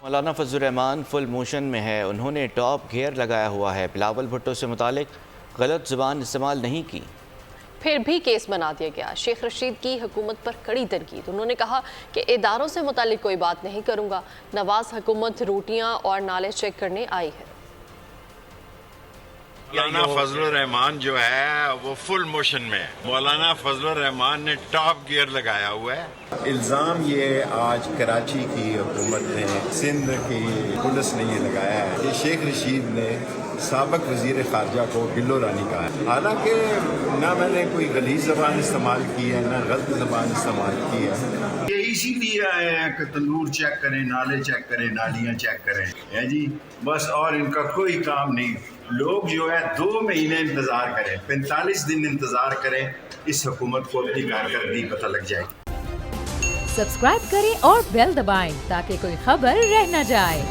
مولانا فضل الرحمان فل motion میں ہے، انہوں نے ٹاپ گیئر لگایا ہوا ہے، بلاول بھٹو سے متعلق غلط زبان استعمال نہیں کی۔ پھر بھی کیس بنا دیا گیا۔ شیخ رشید کی حکومت پر کڑی تنقید، انہوں نے کہا کہ اداروں سے متعلق کوئی بات نہیں کروں گا، نواز حکومت روٹیاں اور نالے چیک کرنے آئی ہے۔ مولانا فضل الرحمان جو ہے وہ فل موشن میں ہے، مولانا فضل الرحمان نے ٹاپ گیئر لگایا ہوا ہے۔ الزام یہ آج کراچی کی حکومت نے، سندھ کی پولیس نے یہ لگایا ہے کہ شیخ رشید نے سابق وزیر خارجہ کو بلو رانی کہا ہے، حالانکہ نہ میں نے کوئی غلیظ زبان استعمال کی ہے نہ غلط زبان استعمال کی ہے۔ یہ اسی لیے آئے ہیں کہ تندور چیک کریں، نالے چیک کریں، نالیاں چیک کریں، ہے جی بس، اور ان کا کوئی کام نہیں۔ لوگ جو ہے 2 مہینے انتظار کریں، 45 دن انتظار کریں، اس حکومت کو اپنی کارکردگی پتہ لگ جائے۔ سبسکرائب کریں اور بیل دبائیں تاکہ کوئی خبر رہ نہ جائے۔